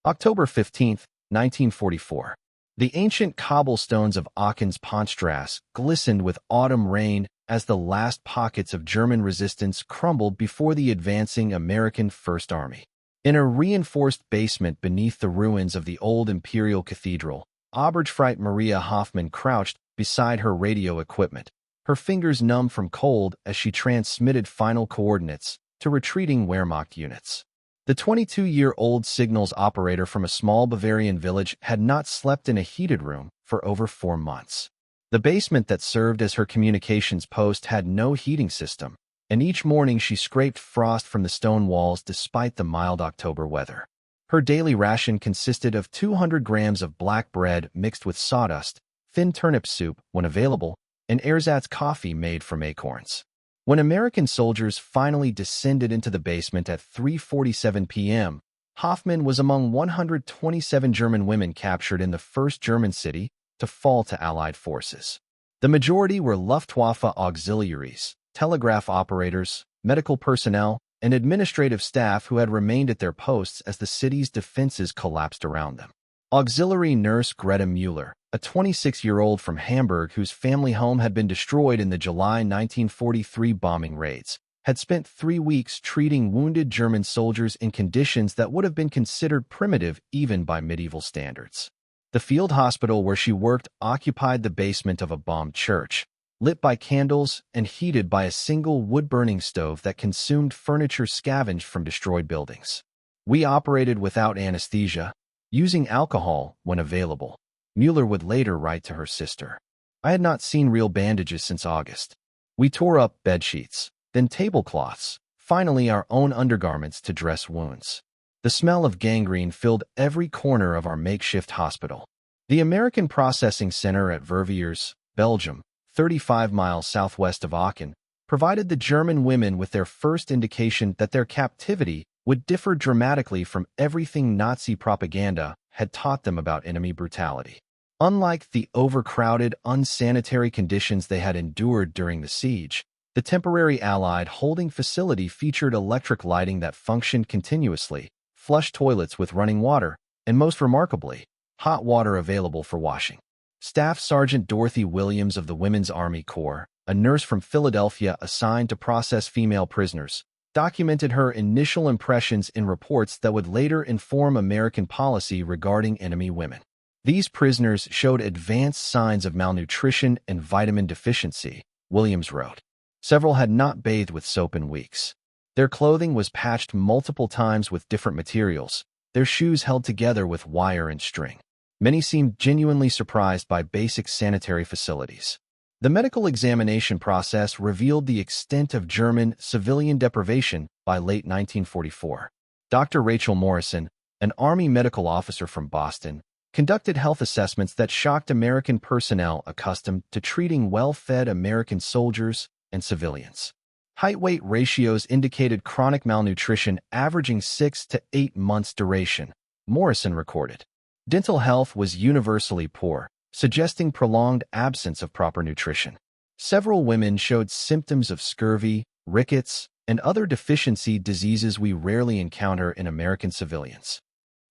October 15, 1944. The ancient cobblestones of Aachene's Pontstrasse glistened with autumn rain as the last pockets of German resistance crumbled before the advancing American First Army. In a reinforced basement beneath the ruins of the old Imperial Cathedral, Oberstfreit Maria Hoffmann crouched beside her radio equipment, her fingers numb from cold as she transmitted final coordinates to retreating Wehrmacht units. The 22-year-old signals operator from a small Bavarian village had not slept in a heated room for over 4 months. The basement that served as her communications post had no heating system, and each morning she scraped frost from the stone walls despite the mild October weather. Her daily ration consisted of 200 grams of black bread mixed with sawdust, thin turnip soup when available, and ersatz coffee made from acorns. When American soldiers finally descended into the basement at 3:47 p.m., Hoffmann was among 127 German women captured in the first German city to fall to Allied forces. The majority were Luftwaffe auxiliaries, telegraph operators, medical personnel, and administrative staff who had remained at their posts as the city's defenses collapsed around them. Auxiliary nurse Greta Müller, a 26-year-old from Hamburg whose family home had been destroyed in the July 1943 bombing raids, had spent 3 weeks treating wounded German soldiers in conditions that would have been considered primitive even by medieval standards. The field hospital where she worked occupied the basement of a bombed church, lit by candles and heated by a single wood-burning stove that consumed furniture scavenged from destroyed buildings. We operated without anesthesia, using alcohol when available, Müller would later write to her sister. I had not seen real bandages since August. We tore up bedsheets, then tablecloths, finally our own undergarments to dress wounds. The smell of gangrene filled every corner of our makeshift hospital. The American Processing Center at Verviers, Belgium, 35 miles southwest of Aachen, provided the German women with their first indication that their captivity would differ dramatically from everything Nazi propaganda had taught them about enemy brutality. Unlike the overcrowded, unsanitary conditions they had endured during the siege, the temporary Allied holding facility featured electric lighting that functioned continuously, flush toilets with running water, and most remarkably, hot water available for washing. Staff Sergeant Dorothy Williams of the Women's Army Corps, a nurse from Philadelphia assigned to process female prisoners, documented her initial impressions in reports that would later inform American policy regarding enemy women. These prisoners showed advanced signs of malnutrition and vitamin deficiency, Williams wrote. Several had not bathed with soap in weeks. Their clothing was patched multiple times with different materials, their shoes held together with wire and string. Many seemed genuinely surprised by basic sanitary facilities. The medical examination process revealed the extent of German civilian deprivation by late 1944. Dr. Rachel Morrison, an Army medical officer from Boston, conducted health assessments that shocked American personnel accustomed to treating well-fed American soldiers and civilians. Height-weight ratios indicated chronic malnutrition averaging 6 to 8 months duration, Morrison recorded. Dental health was universally poor, suggesting prolonged absence of proper nutrition. Several women showed symptoms of scurvy, rickets, and other deficiency diseases we rarely encounter in American civilians.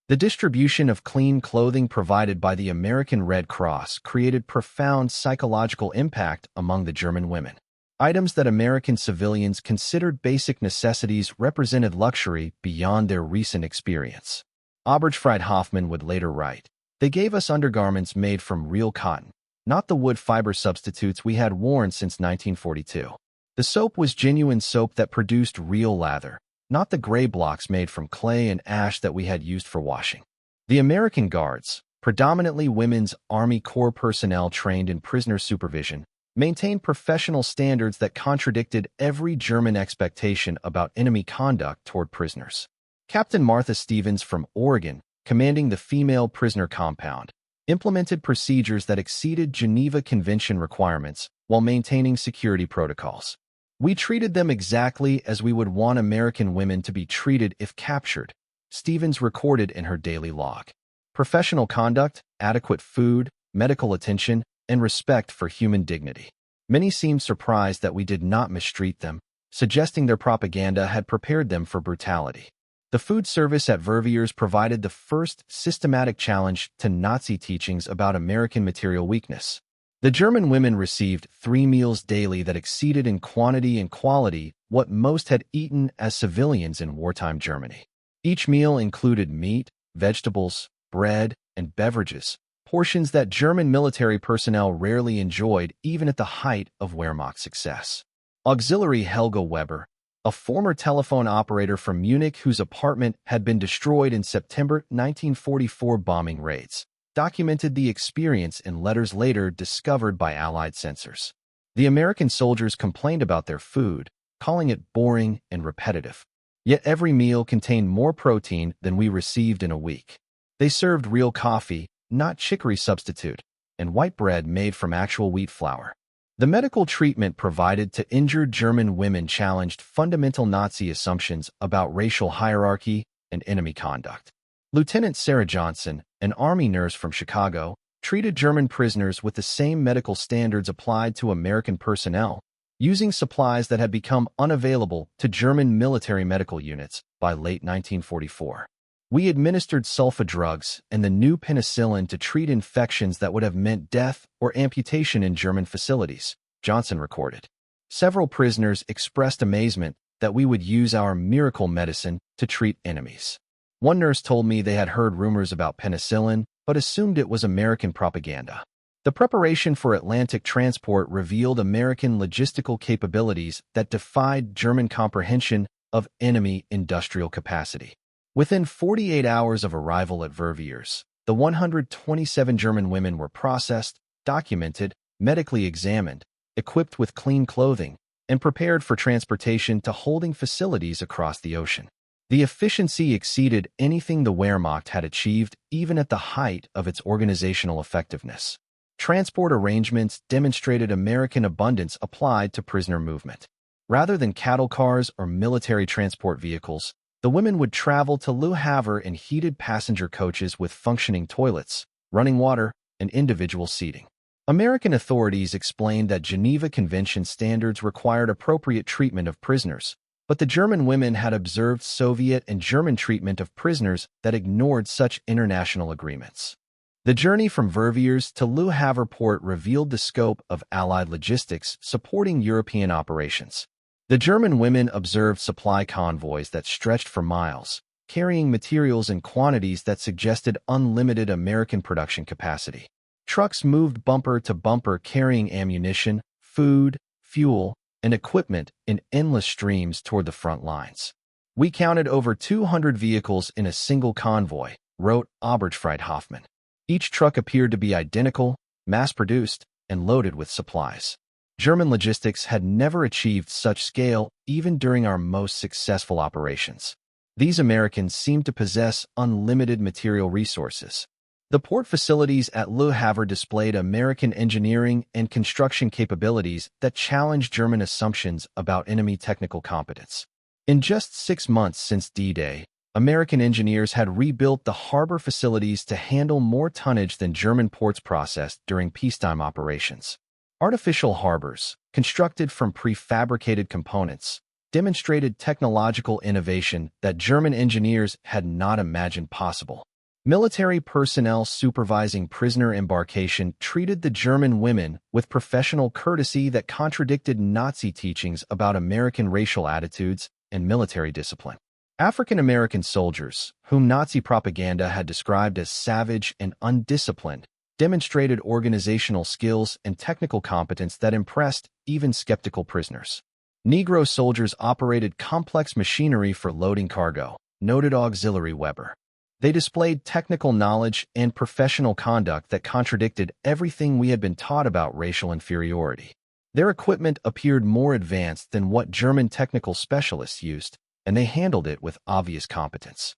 The distribution of clean clothing provided by the American Red Cross created profound psychological impact among the German women. Items that American civilians considered basic necessities represented luxury beyond their recent experience. Oberstfreit Hoffmann would later write, "They gave us undergarments made from real cotton, not the wood fiber substitutes we had worn since 1942. The soap was genuine soap that produced real lather, not the gray blocks made from clay and ash that we had used for washing." The American Guards, predominantly women's Army Corps personnel trained in prisoner supervision, maintained professional standards that contradicted every German expectation about enemy conduct toward prisoners. Captain Martha Stevens from Oregon, commanding the female prisoner compound, implemented procedures that exceeded Geneva Convention requirements while maintaining security protocols. "We treated them exactly as we would want American women to be treated if captured," Stevens recorded in her daily log. Professional conduct, adequate food, medical attention, and respect for human dignity. Many seemed surprised that we did not mistreat them, suggesting their propaganda had prepared them for brutality. The food service at Verviers provided the first systematic challenge to Nazi teachings about American material weakness. The German women received 3 meals daily that exceeded in quantity and quality what most had eaten as civilians in wartime Germany. Each meal included meat, vegetables, bread, and beverages, portions that German military personnel rarely enjoyed even at the height of Wehrmacht's success. Auxiliary Helga Weber, a former telephone operator from Munich whose apartment had been destroyed in September 1944 bombing raids, documented the experience in letters later discovered by Allied censors. The American soldiers complained about their food, calling it boring and repetitive. Yet every meal contained more protein than we received in a week. They served real coffee, not chicory substitute, and white bread made from actual wheat flour. The medical treatment provided to injured German women challenged fundamental Nazi assumptions about racial hierarchy and enemy conduct. Lieutenant Sarah Johnson, an Army nurse from Chicago, treated German prisoners with the same medical standards applied to American personnel, using supplies that had become unavailable to German military medical units by late 1944. We administered sulfa drugs and the new penicillin to treat infections that would have meant death or amputation in German facilities, Johnson recorded. Several prisoners expressed amazement that we would use our miracle medicine to treat enemies. One nurse told me they had heard rumors about penicillin, but assumed it was American propaganda. The preparation for Atlantic transport revealed American logistical capabilities that defied German comprehension of enemy industrial capacity. Within 48 hours of arrival at Verviers, the 127 German women were processed, documented, medically examined, equipped with clean clothing, and prepared for transportation to holding facilities across the ocean. The efficiency exceeded anything the Wehrmacht had achieved even at the height of its organizational effectiveness. Transport arrangements demonstrated American abundance applied to prisoner movement. Rather than cattle cars or military transport vehicles, the women would travel to Le Havre in heated passenger coaches with functioning toilets, running water, and individual seating. American authorities explained that Geneva Convention standards required appropriate treatment of prisoners, but the German women had observed Soviet and German treatment of prisoners that ignored such international agreements. The journey from Verviers to Le Havre port revealed the scope of Allied logistics supporting European operations. The German women observed supply convoys that stretched for miles, carrying materials in quantities that suggested unlimited American production capacity. Trucks moved bumper to bumper carrying ammunition, food, fuel, and equipment in endless streams toward the front lines. We counted over 200 vehicles in a single convoy, wrote Oberstfried Hoffmann. Each truck appeared to be identical, mass-produced, and loaded with supplies. German logistics had never achieved such scale even during our most successful operations. These Americans seemed to possess unlimited material resources. The port facilities at Le Havre displayed American engineering and construction capabilities that challenged German assumptions about enemy technical competence. In just 6 months since D-Day, American engineers had rebuilt the harbor facilities to handle more tonnage than German ports processed during peacetime operations. Artificial harbors, constructed from prefabricated components, demonstrated technological innovation that German engineers had not imagined possible. Military personnel supervising prisoner embarkation treated the German women with professional courtesy that contradicted Nazi teachings about American racial attitudes and military discipline. African American soldiers, whom Nazi propaganda had described as savage and undisciplined, demonstrated organizational skills and technical competence that impressed even skeptical prisoners. Negro soldiers operated complex machinery for loading cargo, noted Auxiliary Weber. They displayed technical knowledge and professional conduct that contradicted everything we had been taught about racial inferiority. Their equipment appeared more advanced than what German technical specialists used, and they handled it with obvious competence.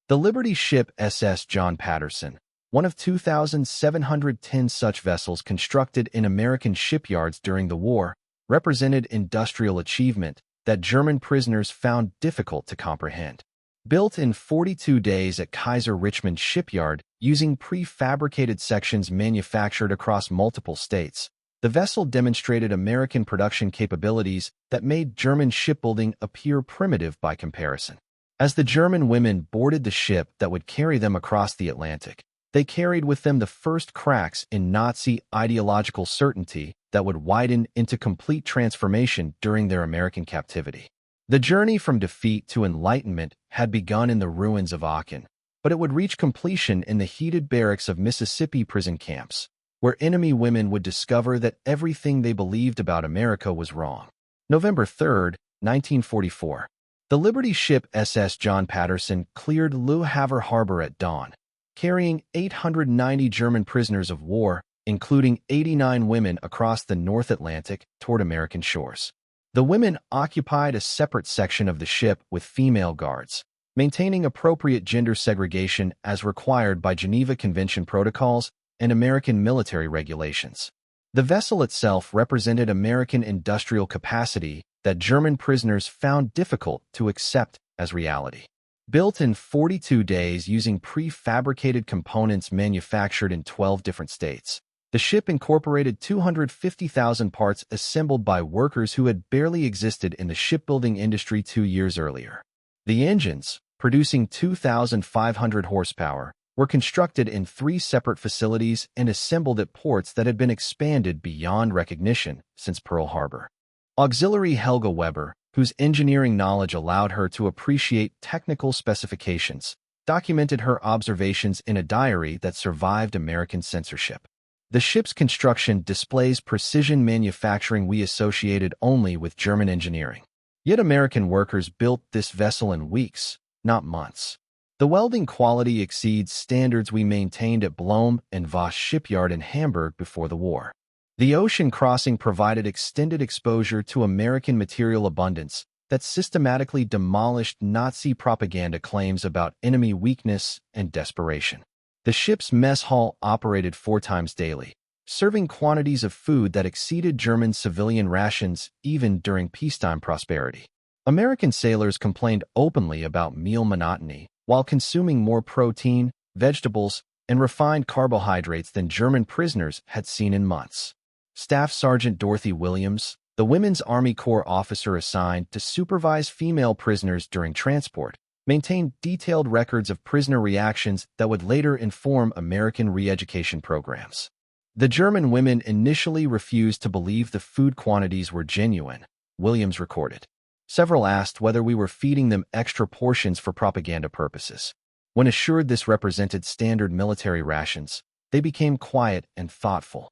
The Liberty ship SS John Patterson, one of 2,710 such vessels constructed in American shipyards during the war, represented industrial achievement that German prisoners found difficult to comprehend. Built in 42 days at Kaiser Richmond Shipyard using prefabricated sections manufactured across multiple states, the vessel demonstrated American production capabilities that made German shipbuilding appear primitive by comparison. As the German women boarded the ship that would carry them across the Atlantic, they carried with them the first cracks in Nazi ideological certainty that would widen into complete transformation during their American captivity. The journey from defeat to enlightenment had begun in the ruins of Aachen, but it would reach completion in the heated barracks of Mississippi prison camps, where enemy women would discover that everything they believed about America was wrong. November 3, 1944. The Liberty ship SS John Patterson cleared Le Havre harbor at dawn, carrying 890 German prisoners of war, including 89 women across the North Atlantic toward American shores. The women occupied a separate section of the ship with female guards, maintaining appropriate gender segregation as required by Geneva Convention protocols and American military regulations. The vessel itself represented American industrial capacity that German prisoners found difficult to accept as reality. Built in 42 days using prefabricated components manufactured in 12 different states, the ship incorporated 250,000 parts assembled by workers who had barely existed in the shipbuilding industry 2 years earlier. The engines, producing 2,500 horsepower, were constructed in 3 separate facilities and assembled at ports that had been expanded beyond recognition since Pearl Harbor. Auxiliary Helga Weber, whose engineering knowledge allowed her to appreciate technical specifications, documented her observations in a diary that survived American censorship. The ship's construction displays precision manufacturing we associated only with German engineering. Yet American workers built this vessel in weeks, not months. The welding quality exceeds standards we maintained at Blohm and Voss shipyard in Hamburg before the war. The ocean crossing provided extended exposure to American material abundance that systematically demolished Nazi propaganda claims about enemy weakness and desperation. The ship's mess hall operated 4 times daily, serving quantities of food that exceeded German civilian rations even during peacetime prosperity. American sailors complained openly about meal monotony while consuming more protein, vegetables, and refined carbohydrates than German prisoners had seen in months. Staff Sergeant Dorothy Williams, the Women's Army Corps officer assigned to supervise female prisoners during transport, maintained detailed records of prisoner reactions that would later inform American re-education programs. The German women initially refused to believe the food quantities were genuine, Williams recorded. Several asked whether we were feeding them extra portions for propaganda purposes. When assured this represented standard military rations, they became quiet and thoughtful.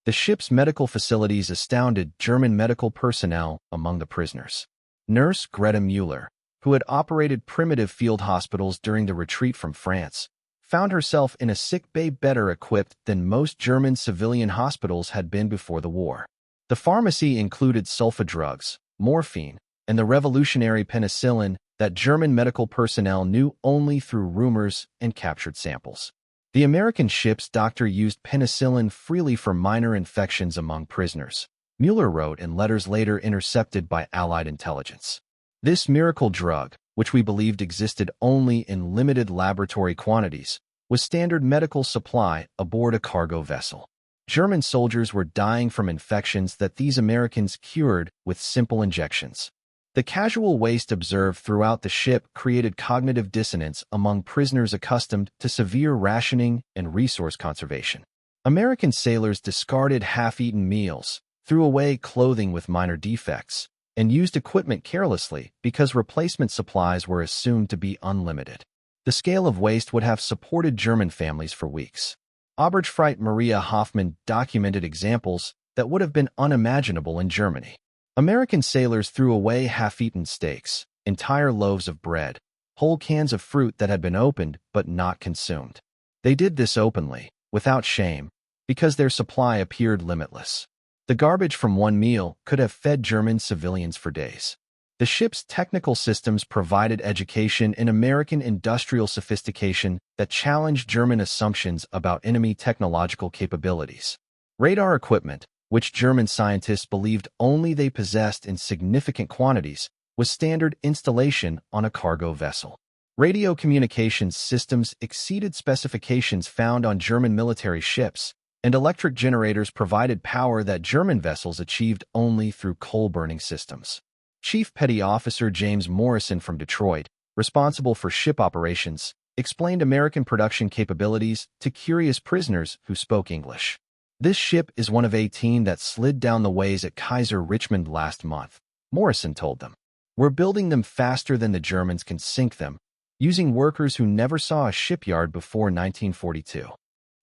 The ship's medical facilities astounded German medical personnel among the prisoners. Nurse Greta Mueller, who had operated primitive field hospitals during the retreat from France, found herself in a sick bay better equipped than most German civilian hospitals had been before the war. The pharmacy included sulfa drugs, morphine, and the revolutionary penicillin that German medical personnel knew only through rumors and captured samples. The American ship's doctor used penicillin freely for minor infections among prisoners, Mueller wrote in letters later intercepted by Allied intelligence. This miracle drug, which we believed existed only in limited laboratory quantities, was standard medical supply aboard a cargo vessel. German soldiers were dying from infections that these Americans cured with simple injections. The casual waste observed throughout the ship created cognitive dissonance among prisoners accustomed to severe rationing and resource conservation. American sailors discarded half-eaten meals, threw away clothing with minor defects, and used equipment carelessly because replacement supplies were assumed to be unlimited. The scale of waste would have supported German families for weeks. Oberstfreit Maria Hoffmann documented examples that would have been unimaginable in Germany. American sailors threw away half-eaten steaks, entire loaves of bread, whole cans of fruit that had been opened but not consumed. They did this openly, without shame, because their supply appeared limitless. The garbage from one meal could have fed German civilians for days. The ship's technical systems provided education in American industrial sophistication that challenged German assumptions about enemy technological capabilities. Radar equipment, which German scientists believed only they possessed in significant quantities, was standard installation on a cargo vessel. Radio communications systems exceeded specifications found on German military ships, and electric generators provided power that German vessels achieved only through coal-burning systems. Chief Petty Officer James Morrison from Detroit, responsible for ship operations, explained American production capabilities to curious prisoners who spoke English. "This ship is one of 18 that slid down the ways at Kaiser Richmond last month," Morrison told them. "We're building them faster than the Germans can sink them, using workers who never saw a shipyard before 1942.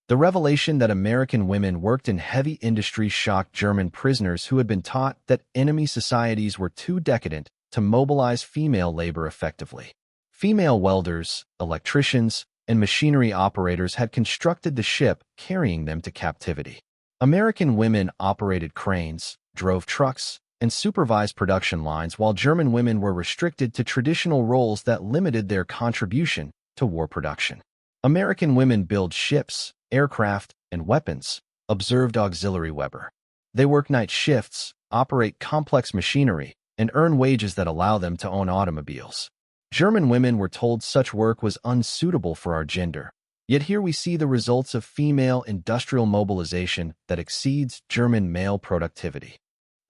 The revelation that American women worked in heavy industry shocked German prisoners who had been taught that enemy societies were too decadent to mobilize female labor effectively. Female welders, electricians, and machinery operators had constructed the ship, carrying them to captivity. American women operated cranes, drove trucks, and supervised production lines, while German women were restricted to traditional roles that limited their contribution to war production. American women build ships, aircraft, and weapons, observed Auxiliary Weber. They work night shifts, operate complex machinery, and earn wages that allow them to own automobiles. German women were told such work was unsuitable for our gender. Yet here we see the results of female industrial mobilization that exceeds German male productivity.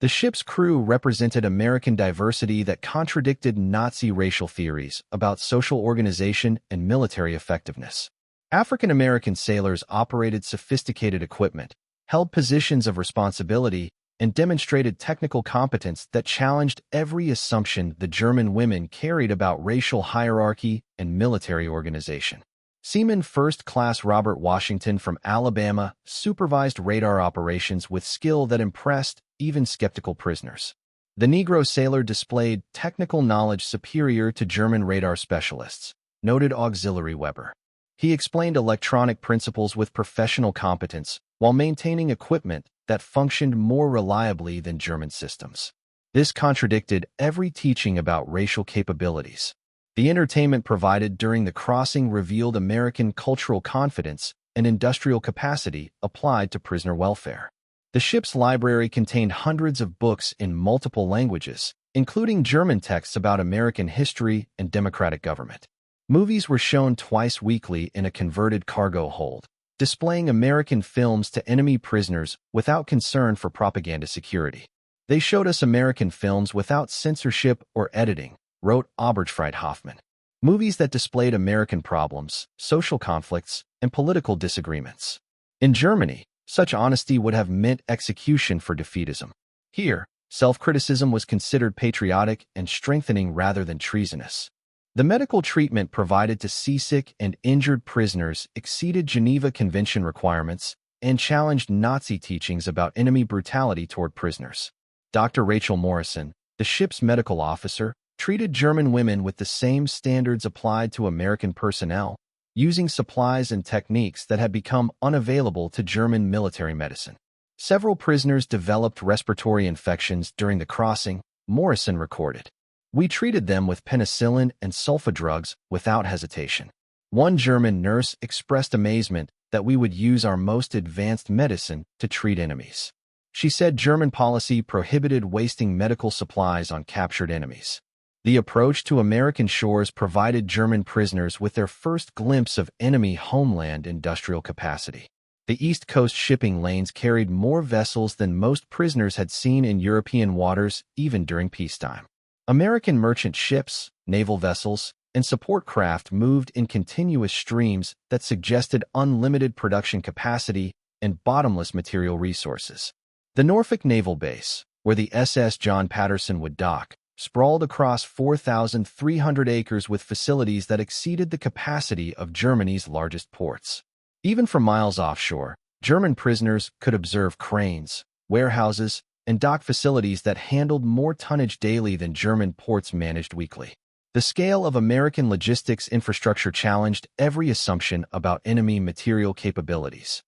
The ship's crew represented American diversity that contradicted Nazi racial theories about social organization and military effectiveness. African American sailors operated sophisticated equipment, held positions of responsibility, and demonstrated technical competence that challenged every assumption the German women carried about racial hierarchy and military organization. Seaman First Class Robert Washington from Alabama supervised radar operations with skill that impressed even skeptical prisoners. The Negro sailor displayed technical knowledge superior to German radar specialists, noted Auxiliary Weber. He explained electronic principles with professional competence while maintaining equipment that functioned more reliably than German systems. This contradicted every teaching about racial capabilities. The entertainment provided during the crossing revealed American cultural confidence and industrial capacity applied to prisoner welfare. The ship's library contained hundreds of books in multiple languages, including German texts about American history and democratic government. Movies were shown twice weekly in a converted cargo hold, displaying American films to enemy prisoners without concern for propaganda security. "They showed us American films without censorship or editing," wrote Obertfried Hoffman. "Movies that displayed American problems, social conflicts, and political disagreements. In Germany, such honesty would have meant execution for defeatism. Here, self-criticism was considered patriotic and strengthening rather than treasonous. The medical treatment provided to seasick and injured prisoners exceeded Geneva Convention requirements and challenged Nazi teachings about enemy brutality toward prisoners." Dr. Rachel Morrison, the ship's medical officer, treated German women with the same standards applied to American personnel, using supplies and techniques that had become unavailable to German military medicine. Several prisoners developed respiratory infections during the crossing, Morrison recorded. "We treated them with penicillin and sulfa drugs without hesitation. One German nurse expressed amazement that we would use our most advanced medicine to treat enemies. She said German policy prohibited wasting medical supplies on captured enemies. The approach to American shores provided German prisoners with their first glimpse of enemy homeland industrial capacity. The East Coast shipping lanes carried more vessels than most prisoners had seen in European waters even during peacetime. American merchant ships, naval vessels, and support craft moved in continuous streams that suggested unlimited production capacity and bottomless material resources. The Norfolk Naval Base, where the SS John Patterson would dock, sprawled across 4,300 acres with facilities that exceeded the capacity of Germany's largest ports. Even from miles offshore, German prisoners could observe cranes, warehouses, and dock facilities that handled more tonnage daily than German ports managed weekly. The scale of American logistics infrastructure challenged every assumption about enemy material capabilities.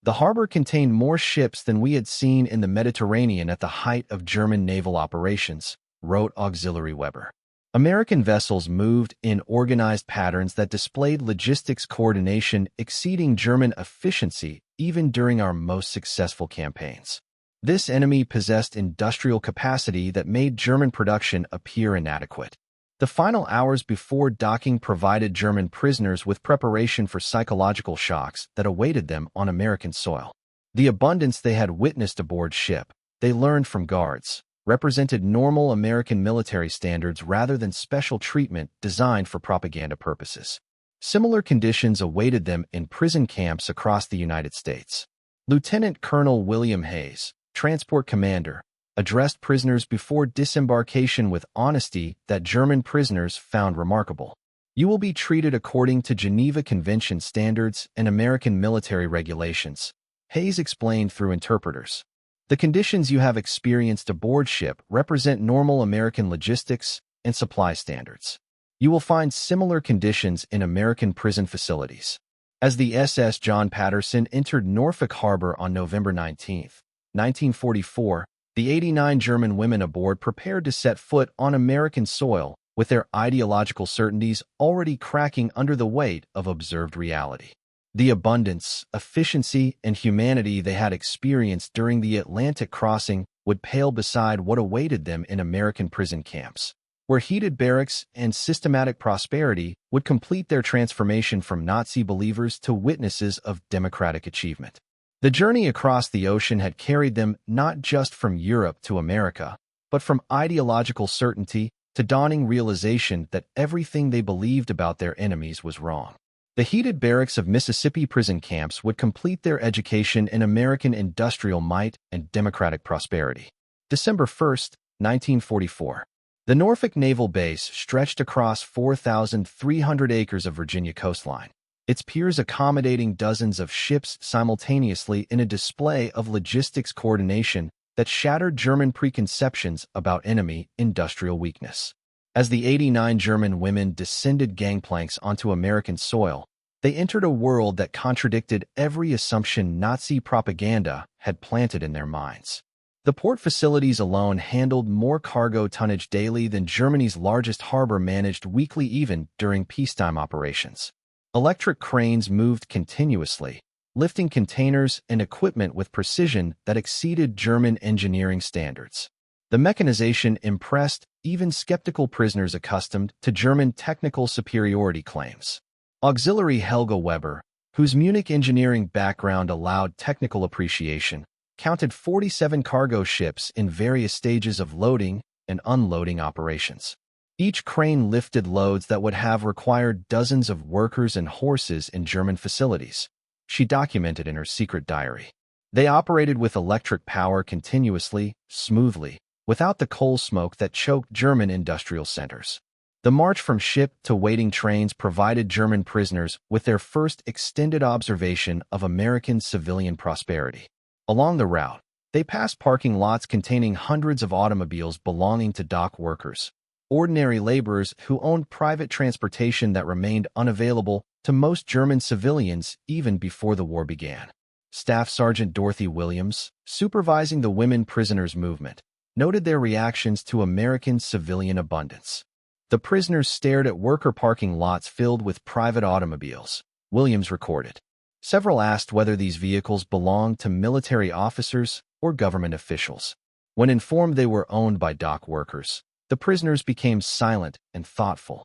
The harbor contained more ships than we had seen in the Mediterranean at the height of German naval operations, wrote Auxiliary Weber. American vessels moved in organized patterns that displayed logistics coordination exceeding German efficiency even during our most successful campaigns. This enemy possessed industrial capacity that made German production appear inadequate. The final hours before docking provided German prisoners with preparation for psychological shocks that awaited them on American soil. The abundance they had witnessed aboard ship, they learned from guards, represented normal American military standards rather than special treatment designed for propaganda purposes. Similar conditions awaited them in prison camps across the United States. Lieutenant Colonel William Hayes, transport commander, addressed prisoners before disembarkation with honesty that German prisoners found remarkable. "You will be treated according to Geneva Convention standards and American military regulations," Hayes explained through interpreters. "The conditions you have experienced aboard ship represent normal American logistics and supply standards. You will find similar conditions in American prison facilities." As the SS John Patterson entered Norfolk Harbor on November 19, 1944, the 89 German women aboard prepared to set foot on American soil, with their ideological certainties already cracking under the weight of observed reality. The abundance, efficiency, and humanity they had experienced during the Atlantic crossing would pale beside what awaited them in American prison camps, where heated barracks and systematic prosperity would complete their transformation from Nazi believers to witnesses of democratic achievement. The journey across the ocean had carried them not just from Europe to America, but from ideological certainty to dawning realization that everything they believed about their enemies was wrong. The heated barracks of Mississippi prison camps would complete their education in American industrial might and democratic prosperity. December 1, 1944. The Norfolk Naval Base stretched across 4,300 acres of Virginia coastline, its piers accommodating dozens of ships simultaneously in a display of logistics coordination that shattered German preconceptions about enemy industrial weakness. As the 89 German women descended gangplanks onto American soil, they entered a world that contradicted every assumption Nazi propaganda had planted in their minds. The port facilities alone handled more cargo tonnage daily than Germany's largest harbor managed weekly even during peacetime operations. Electric cranes moved continuously, lifting containers and equipment with precision that exceeded German engineering standards. The mechanization impressed even skeptical prisoners accustomed to German technical superiority claims. Auxiliary Helga Weber, whose Munich engineering background allowed technical appreciation, counted 47 cargo ships in various stages of loading and unloading operations. Each crane lifted loads that would have required dozens of workers and horses in German facilities, she documented in her secret diary. They operated with electric power continuously, smoothly, without the coal smoke that choked German industrial centers. The march from ship to waiting trains provided German prisoners with their first extended observation of American civilian prosperity. Along the route, they passed parking lots containing hundreds of automobiles belonging to dock workers, ordinary laborers who owned private transportation that remained unavailable to most German civilians even before the war began. Staff Sergeant Dorothy Williams, supervising the women prisoners movement, noted their reactions to American civilian abundance. "The prisoners stared at worker parking lots filled with private automobiles," Williams recorded. Several asked whether these vehicles belonged to military officers or government officials. When informed they were owned by dock workers, the prisoners became silent and thoughtful.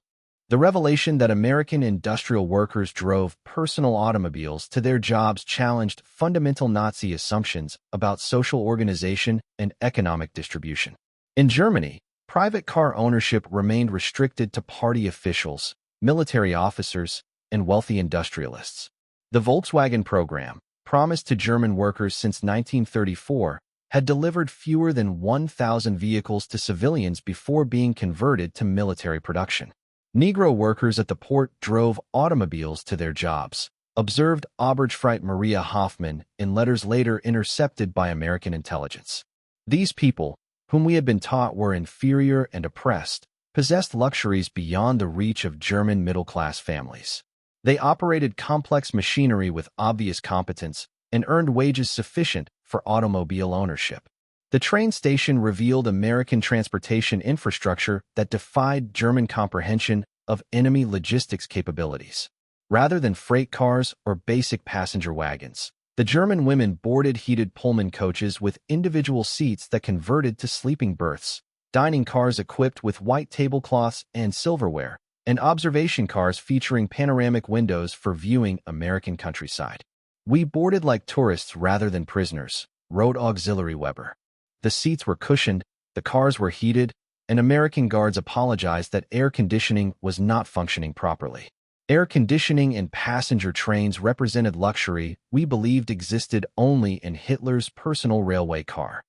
The revelation that American industrial workers drove personal automobiles to their jobs challenged fundamental Nazi assumptions about social organization and economic distribution. In Germany, private car ownership remained restricted to party officials, military officers, and wealthy industrialists. The Volkswagen program, promised to German workers since 1934, had delivered fewer than 1,000 vehicles to civilians before being converted to military production. Negro workers at the port drove automobiles to their jobs, observed Oberstfreit Maria Hoffman in letters later intercepted by American intelligence. These people, whom we had been taught were inferior and oppressed, possessed luxuries beyond the reach of German middle-class families. They operated complex machinery with obvious competence and earned wages sufficient for automobile ownership. The train station revealed American transportation infrastructure that defied German comprehension of enemy logistics capabilities. Rather than freight cars or basic passenger wagons, the German women boarded heated Pullman coaches with individual seats that converted to sleeping berths, dining cars equipped with white tablecloths and silverware, and observation cars featuring panoramic windows for viewing American countryside. "We boarded like tourists rather than prisoners," wrote Auxiliary Weber. The seats were cushioned, The cars were heated, and American guards apologized that air conditioning was not functioning properly. Air conditioning in passenger trains represented luxury we believed existed only in Hitler's personal railway car.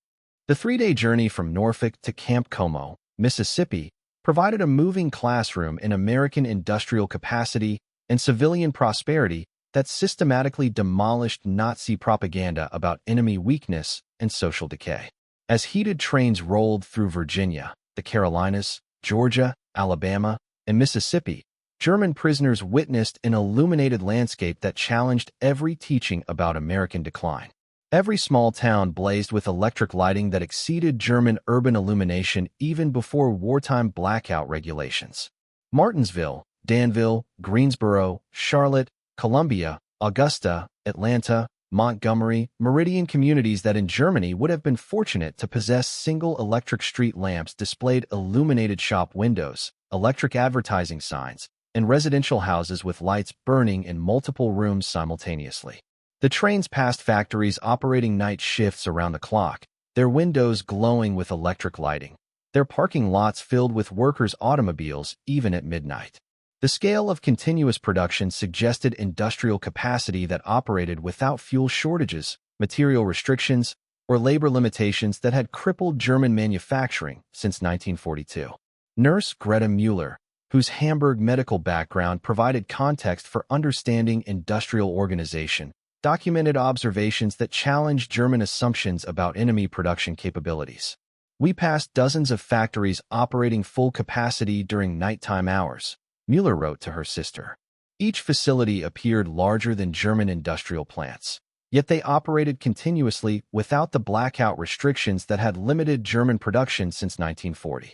The three-day journey from Norfolk to Camp Como, Mississippi, provided a moving classroom in American industrial capacity and civilian prosperity that systematically demolished Nazi propaganda about enemy weakness and social decay. As heated trains rolled through Virginia, the Carolinas, Georgia, Alabama, and Mississippi, German prisoners witnessed an illuminated landscape that challenged every teaching about American decline. Every small town blazed with electric lighting that exceeded German urban illumination even before wartime blackout regulations. Martinsville, Danville, Greensboro, Charlotte, Columbia, Augusta, Atlanta, Montgomery, Meridian communities that in Germany would have been fortunate to possess single electric street lamps displayed illuminated shop windows, electric advertising signs, and residential houses with lights burning in multiple rooms simultaneously. The trains passed factories operating night shifts around the clock, their windows glowing with electric lighting, their parking lots filled with workers' automobiles even at midnight. The scale of continuous production suggested industrial capacity that operated without fuel shortages, material restrictions, or labor limitations that had crippled German manufacturing since 1942. Nurse Greta Mueller, whose Hamburg medical background provided context for understanding industrial organization, documented observations that challenged German assumptions about enemy production capabilities. "We passed dozens of factories operating full capacity during nighttime hours," Mueller wrote to her sister. Each facility appeared larger than German industrial plants, yet they operated continuously without the blackout restrictions that had limited German production since 1940.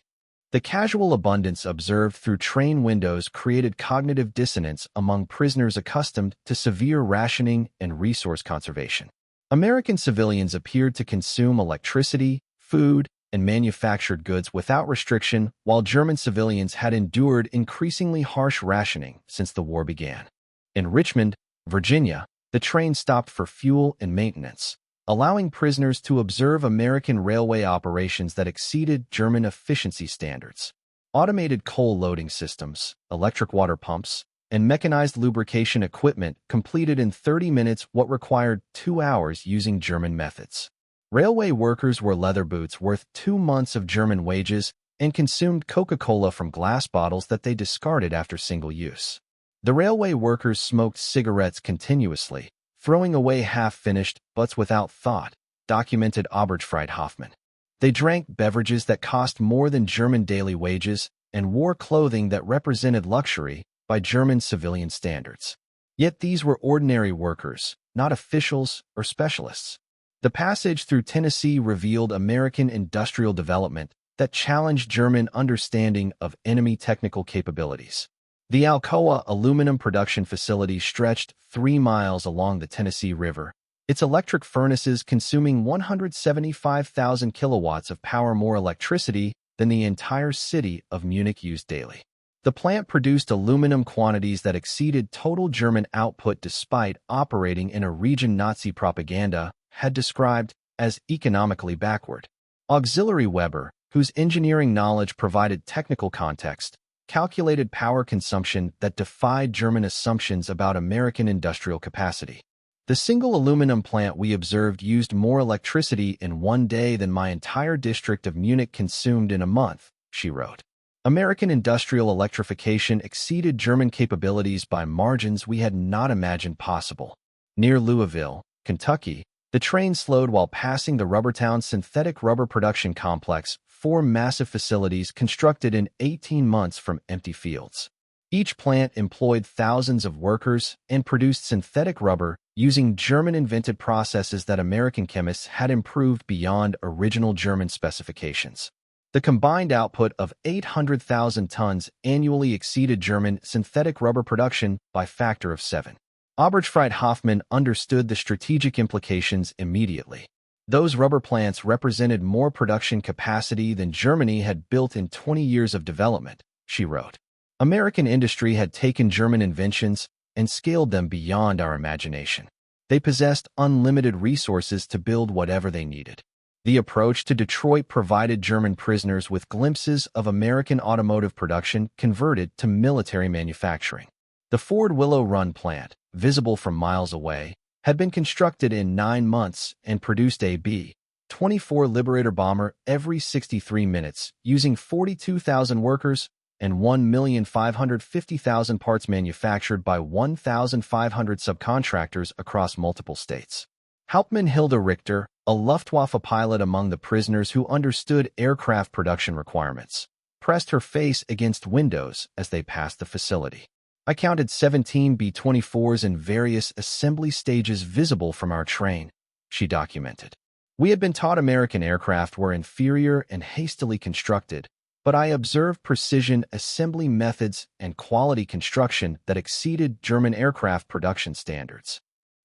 The casual abundance observed through train windows created cognitive dissonance among prisoners accustomed to severe rationing and resource conservation. American civilians appeared to consume electricity, food, and manufactured goods without restriction, while German civilians had endured increasingly harsh rationing since the war began. In Richmond, Virginia, the train stopped for fuel and maintenance, allowing prisoners to observe American railway operations that exceeded German efficiency standards. Automated coal loading systems, electric water pumps, and mechanized lubrication equipment completed in 30 minutes what required 2 hours using German methods. Railway workers wore leather boots worth 2 months of German wages and consumed Coca-Cola from glass bottles that they discarded after single use. The railway workers smoked cigarettes continuously, throwing away half-finished butts without thought, documented Obertfried Hoffmann. They drank beverages that cost more than German daily wages and wore clothing that represented luxury by German civilian standards. Yet these were ordinary workers, not officials or specialists. The passage through Tennessee revealed American industrial development that challenged German understanding of enemy technical capabilities. The Alcoa aluminum production facility stretched 3 miles along the Tennessee River, its electric furnaces consuming 175,000 kilowatts of power more electricity than the entire city of Munich used daily. The plant produced aluminum quantities that exceeded total German output despite operating in a region Nazi propaganda had described as economically backward. Auxiliary Weber, whose engineering knowledge provided technical context, calculated power consumption that defied German assumptions about American industrial capacity. "The single aluminum plant we observed used more electricity in 1 day than my entire district of Munich consumed in a month," she wrote. American industrial electrification exceeded German capabilities by margins we had not imagined possible. Near Louisville, Kentucky, the train slowed while passing the Rubbertown synthetic rubber production complex, 4 massive facilities constructed in 18 months from empty fields. Each plant employed thousands of workers and produced synthetic rubber using German-invented processes that American chemists had improved beyond original German specifications. The combined output of 800,000 tons annually exceeded German synthetic rubber production by a factor of 7. Obertfried Hoffmann understood the strategic implications immediately. Those rubber plants represented more production capacity than Germany had built in 20 years of development, she wrote. American industry had taken German inventions and scaled them beyond our imagination. They possessed unlimited resources to build whatever they needed. The approach to Detroit provided German prisoners with glimpses of American automotive production converted to military manufacturing. The Ford Willow Run plant, visible from miles away, had been constructed in 9 months and produced a B-24 Liberator bomber every 63 minutes, using 42,000 workers and 1,550,000 parts manufactured by 1,500 subcontractors across multiple states. Hauptmann Hilda Richter, a Luftwaffe pilot among the prisoners who understood aircraft production requirements, pressed her face against windows as they passed the facility. I counted 17 B-24s in various assembly stages visible from our train, she documented. We had been taught American aircraft were inferior and hastily constructed, but I observed precision assembly methods and quality construction that exceeded German aircraft production standards.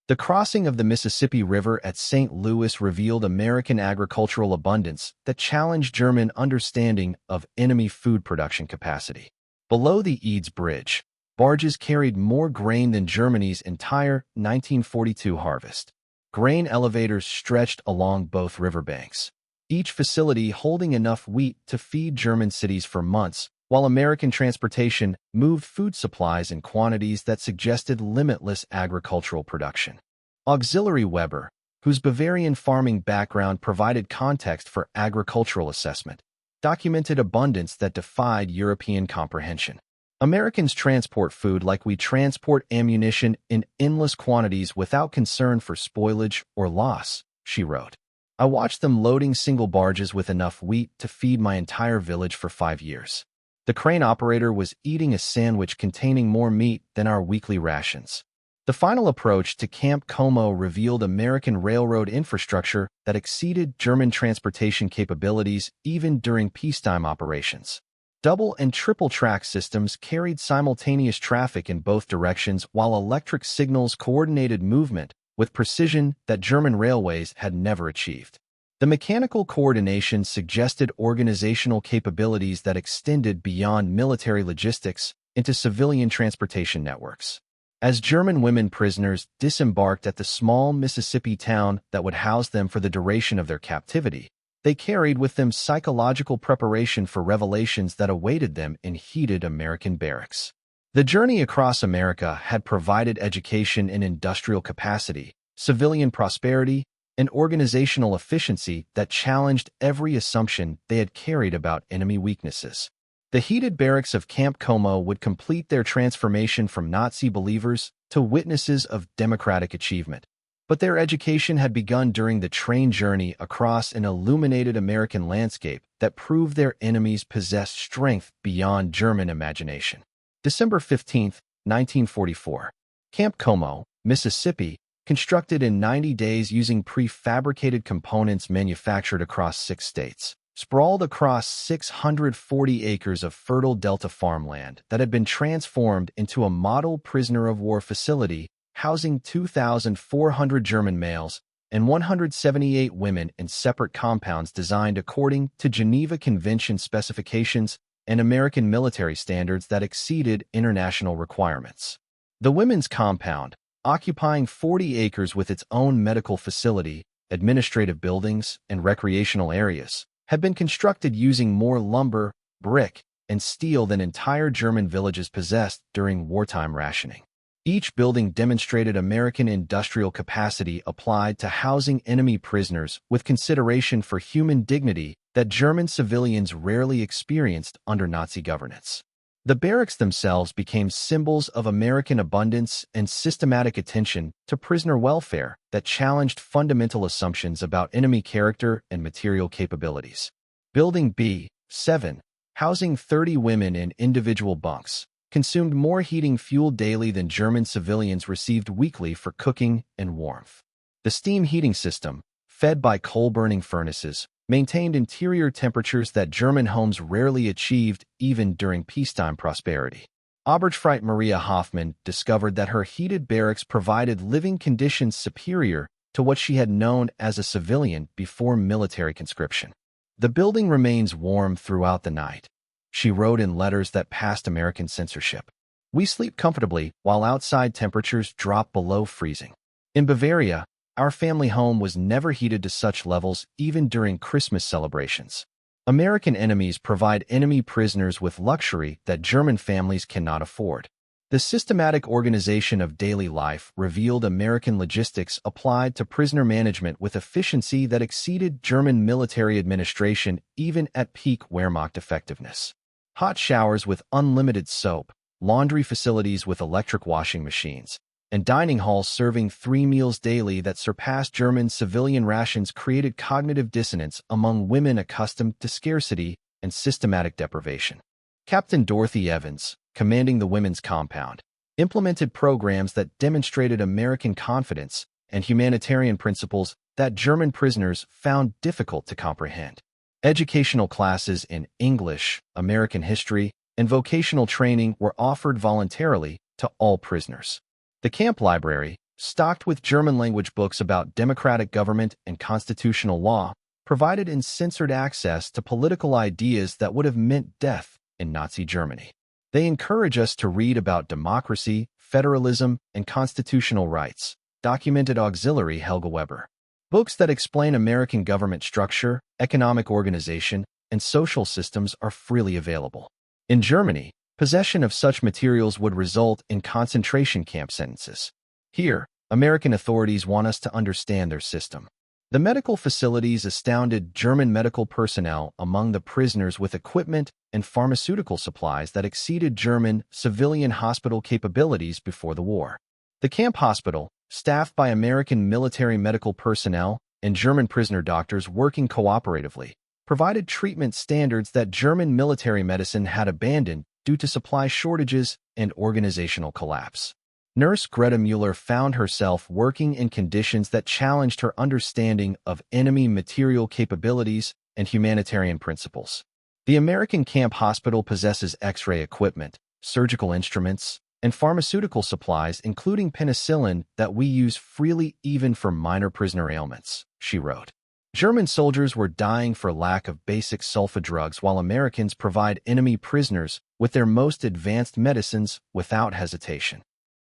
The crossing of the Mississippi River at St. Louis revealed American agricultural abundance that challenged German understanding of enemy food production capacity. Below the Eads Bridge, barges carried more grain than Germany's entire 1942 harvest. Grain elevators stretched along both riverbanks, each facility holding enough wheat to feed German cities for months, while American transportation moved food supplies in quantities that suggested limitless agricultural production. Auxiliary Weber, whose Bavarian farming background provided context for agricultural assessment, documented abundance that defied European comprehension. Americans transport food like we transport ammunition in endless quantities without concern for spoilage or loss, she wrote. I watched them loading single barges with enough wheat to feed my entire village for 5 years. The crane operator was eating a sandwich containing more meat than our weekly rations. The final approach to Camp Como revealed American railroad infrastructure that exceeded German transportation capabilities even during peacetime operations. Double and triple track systems carried simultaneous traffic in both directions, while electric signals coordinated movement with precision that German railways had never achieved. The mechanical coordination suggested organizational capabilities that extended beyond military logistics into civilian transportation networks. As German women prisoners disembarked at the small Mississippi town that would house them for the duration of their captivity, they carried with them psychological preparation for revelations that awaited them in heated American barracks. The journey across America had provided education in industrial capacity, civilian prosperity, and organizational efficiency that challenged every assumption they had carried about enemy weaknesses. The heated barracks of Camp Como would complete their transformation from Nazi believers to witnesses of democratic achievement. But their education had begun during the train journey across an illuminated American landscape that proved their enemies possessed strength beyond German imagination. December 15, 1944. Camp Como, Mississippi, constructed in 90 days using prefabricated components manufactured across 6 states, sprawled across 640 acres of fertile Delta farmland that had been transformed into a model prisoner-of-war facility housing 2,400 German males and 178 women in separate compounds designed according to Geneva Convention specifications and American military standards that exceeded international requirements. The women's compound, occupying 40 acres with its own medical facility, administrative buildings, and recreational areas, had been constructed using more lumber, brick, and steel than entire German villages possessed during wartime rationing. Each building demonstrated American industrial capacity applied to housing enemy prisoners with consideration for human dignity that German civilians rarely experienced under Nazi governance. The barracks themselves became symbols of American abundance and systematic attention to prisoner welfare that challenged fundamental assumptions about enemy character and material capabilities. Building B-7, housing 30 women in individual bunks, consumed more heating fuel daily than German civilians received weekly for cooking and warmth. The steam heating system, fed by coal-burning furnaces, maintained interior temperatures that German homes rarely achieved even during peacetime prosperity. Oberstfreit Maria Hoffmann discovered that her heated barracks provided living conditions superior to what she had known as a civilian before military conscription. The building remains warm throughout the night, she wrote in letters that passed American censorship. We sleep comfortably while outside temperatures drop below freezing. In Bavaria, Our family home was never heated to such levels even during Christmas celebrations. American enemies provide enemy prisoners with luxury that German families cannot afford. The systematic organization of daily life revealed American logistics applied to prisoner management with efficiency that exceeded German military administration even at peak Wehrmacht effectiveness. Hot showers with unlimited soap, laundry facilities with electric washing machines, and dining halls serving 3 meals daily that surpassed German civilian rations created cognitive dissonance among women accustomed to scarcity and systematic deprivation. Captain Dorothy Evans, commanding the women's compound, implemented programs that demonstrated American confidence and humanitarian principles that German prisoners found difficult to comprehend. Educational classes in English, American history, and vocational training were offered voluntarily to all prisoners. The camp library, stocked with German-language books about democratic government and constitutional law, provided uncensored access to political ideas that would have meant death in Nazi Germany. They encourage us to read about democracy, federalism, and constitutional rights, documented auxiliary Helga Weber. Books that explain American government structure, economic organization, and social systems are freely available. In Germany, possession of such materials would result in concentration camp sentences. Here, American authorities want us to understand their system. The medical facilities astounded German medical personnel among the prisoners with equipment and pharmaceutical supplies that exceeded German civilian hospital capabilities before the war. The camp hospital, staffed by American military medical personnel and German prisoner doctors working cooperatively, provided treatment standards that German military medicine had abandoned due to supply shortages and organizational collapse. Nurse Greta Mueller found herself working in conditions that challenged her understanding of enemy material capabilities and humanitarian principles. The American camp hospital possesses X-ray equipment, surgical instruments, and pharmaceutical supplies including penicillin that we use freely even for minor prisoner ailments, she wrote. German soldiers were dying for lack of basic sulfa drugs while Americans provide enemy prisoners with their most advanced medicines without hesitation.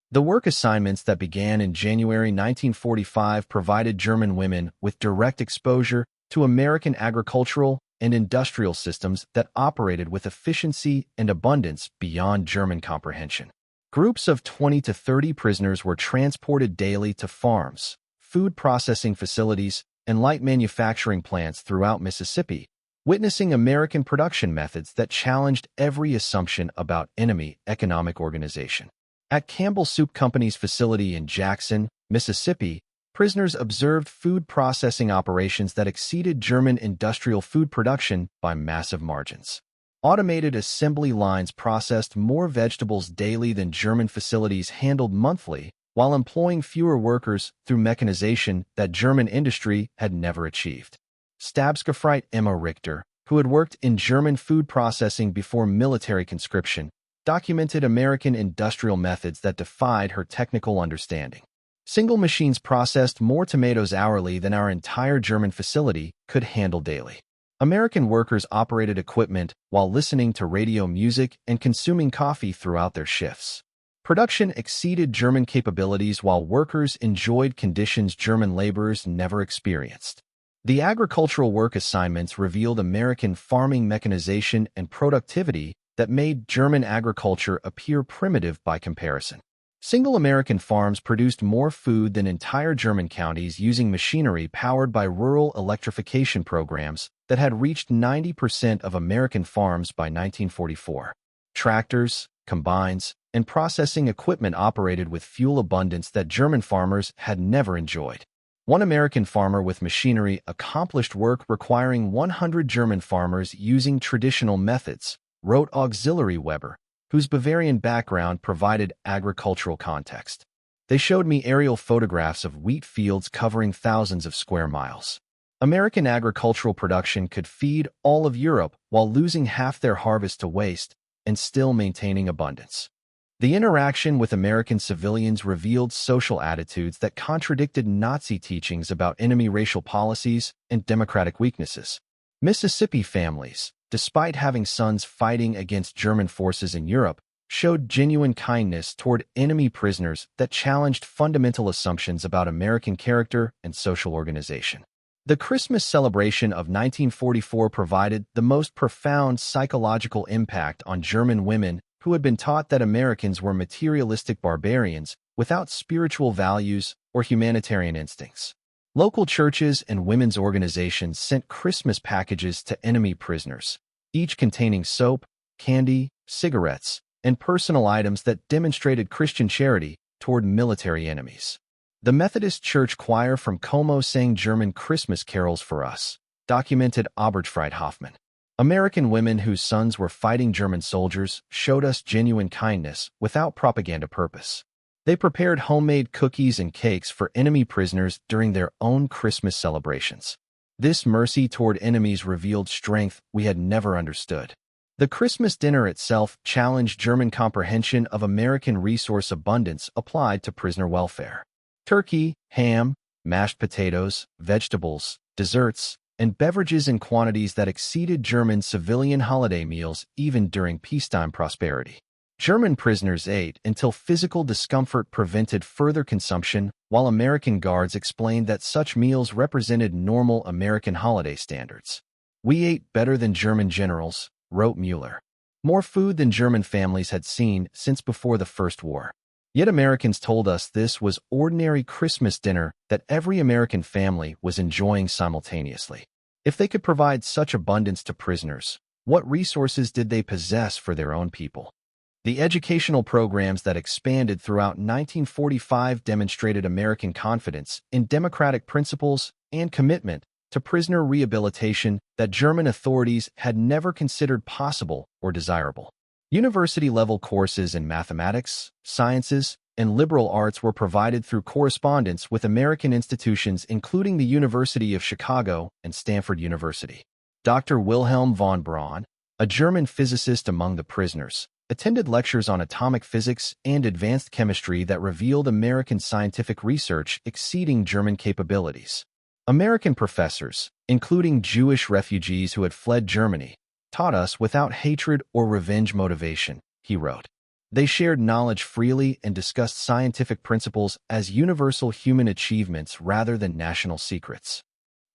The work assignments that began in January 1945 provided German women with direct exposure to American agricultural and industrial systems that operated with efficiency and abundance beyond German comprehension. Groups of 20 to 30 prisoners were transported daily to farms, food processing facilities, and light manufacturing plants throughout Mississippi, witnessing American production methods that challenged every assumption about enemy economic organization. At Campbell Soup Company's facility in Jackson, Mississippi, prisoners observed food processing operations that exceeded German industrial food production by massive margins. Automated assembly lines processed more vegetables daily than German facilities handled monthly, while employing fewer workers through mechanization that German industry had never achieved. Stabsgefreit Emma Richter, who had worked in German food processing before military conscription, documented American industrial methods that defied her technical understanding. Single machines processed more tomatoes hourly than our entire German facility could handle daily. American workers operated equipment while listening to radio music and consuming coffee throughout their shifts. Production exceeded German capabilities while workers enjoyed conditions German laborers never experienced. The agricultural work assignments revealed American farming mechanization and productivity that made German agriculture appear primitive by comparison. Single American farms produced more food than entire German counties using machinery powered by rural electrification programs that had reached 90% of American farms by 1944. Tractors, combines, and processing equipment operated with fuel abundance that German farmers had never enjoyed. One American farmer with machinery accomplished work requiring 100 German farmers using traditional methods, wrote auxiliary Weber, whose Bavarian background provided agricultural context. They showed me aerial photographs of wheat fields covering thousands of square miles. American agricultural production could feed all of Europe while losing half their harvest to waste and still maintaining abundance. The interaction with American civilians revealed social attitudes that contradicted Nazi teachings about enemy racial policies and democratic weaknesses. Mississippi families, despite having sons fighting against German forces in Europe, showed genuine kindness toward enemy prisoners that challenged fundamental assumptions about American character and social organization. The Christmas celebration of 1944 provided the most profound psychological impact on German women who had been taught that Americans were materialistic barbarians without spiritual values or humanitarian instincts. Local churches and women's organizations sent Christmas packages to enemy prisoners, each containing soap, candy, cigarettes, and personal items that demonstrated Christian charity toward military enemies. The Methodist Church choir from Como sang German Christmas carols for us, documented Obertfried Hoffmann. American women whose sons were fighting German soldiers showed us genuine kindness without propaganda purpose. They prepared homemade cookies and cakes for enemy prisoners during their own Christmas celebrations. This mercy toward enemies revealed strength we had never understood. The Christmas dinner itself challenged German comprehension of American resource abundance applied to prisoner welfare. Turkey, ham, mashed potatoes, vegetables, desserts, and beverages in quantities that exceeded German civilian holiday meals even during peacetime prosperity. German prisoners ate until physical discomfort prevented further consumption, while American guards explained that such meals represented normal American holiday standards. "We ate better than German generals," wrote Mueller. "More food than German families had seen since before the First War." Yet Americans told us this was ordinary Christmas dinner that every American family was enjoying simultaneously. If they could provide such abundance to prisoners, what resources did they possess for their own people? The educational programs that expanded throughout 1945 demonstrated American confidence in democratic principles and commitment to prisoner rehabilitation that German authorities had never considered possible or desirable. University-level courses in mathematics, sciences, and liberal arts were provided through correspondence with American institutions including the University of Chicago and Stanford University. Dr. Wilhelm von Braun, a German physicist among the prisoners, attended lectures on atomic physics and advanced chemistry that revealed American scientific research exceeding German capabilities. American professors, including Jewish refugees who had fled Germany, taught us without hatred or revenge motivation, he wrote. They shared knowledge freely and discussed scientific principles as universal human achievements rather than national secrets.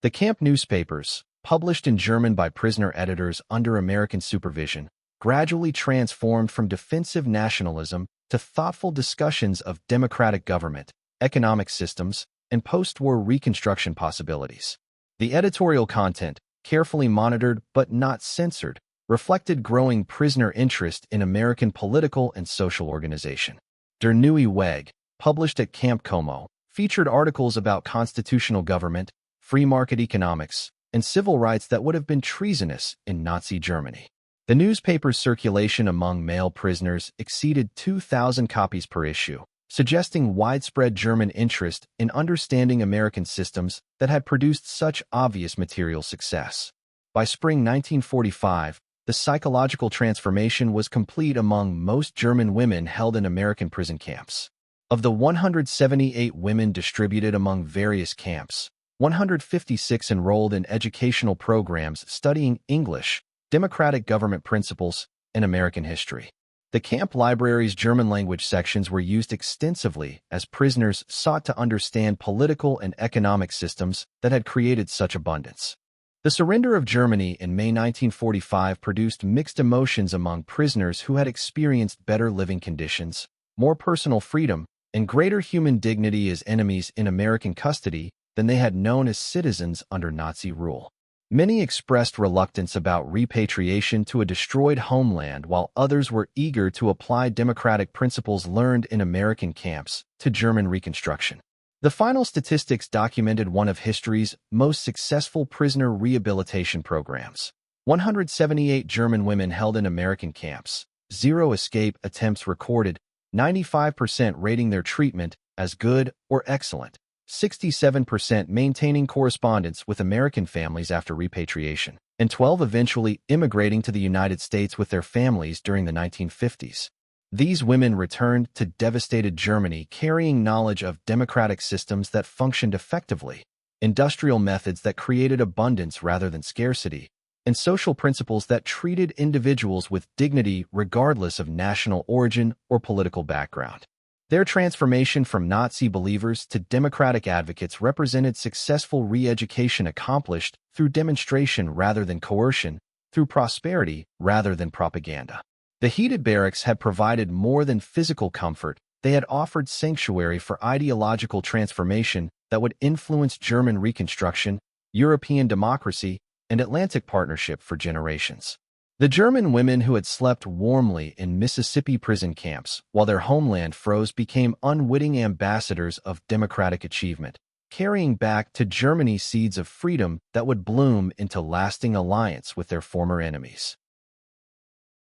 The camp newspapers, published in German by prisoner editors under American supervision, gradually transformed from defensive nationalism to thoughtful discussions of democratic government, economic systems, and post-war reconstruction possibilities. The editorial content, carefully monitored but not censored, reflected growing prisoner interest in American political and social organization. Der Neue Weg, published at Camp Como, featured articles about constitutional government, free market economics, and civil rights that would have been treasonous in Nazi Germany. The newspaper's circulation among male prisoners exceeded 2,000 copies per issue, suggesting widespread German interest in understanding American systems that had produced such obvious material success. By spring 1945, the psychological transformation was complete among most German women held in American prison camps. Of the 178 women distributed among various camps, 156 enrolled in educational programs studying English, democratic government principles, and American history. The camp library's German-language sections were used extensively as prisoners sought to understand political and economic systems that had created such abundance. The surrender of Germany in May 1945 produced mixed emotions among prisoners who had experienced better living conditions, more personal freedom, and greater human dignity as enemies in American custody than they had known as citizens under Nazi rule. Many expressed reluctance about repatriation to a destroyed homeland, while others were eager to apply democratic principles learned in American camps to German reconstruction. The final statistics documented one of history's most successful prisoner rehabilitation programs. 178 German women held in American camps, 0 escape attempts recorded, 95% rating their treatment as good or excellent, 67% maintaining correspondence with American families after repatriation, and 12 eventually immigrating to the United States with their families during the 1950s. These women returned to devastated Germany carrying knowledge of democratic systems that functioned effectively, industrial methods that created abundance rather than scarcity, and social principles that treated individuals with dignity regardless of national origin or political background. Their transformation from Nazi believers to democratic advocates represented successful re-education accomplished through demonstration rather than coercion, through prosperity rather than propaganda. The heated barracks had provided more than physical comfort. They had offered sanctuary for ideological transformation that would influence German reconstruction, European democracy, and Atlantic partnership for generations. The German women who had slept warmly in Mississippi prison camps while their homeland froze became unwitting ambassadors of democratic achievement, carrying back to Germany seeds of freedom that would bloom into lasting alliance with their former enemies.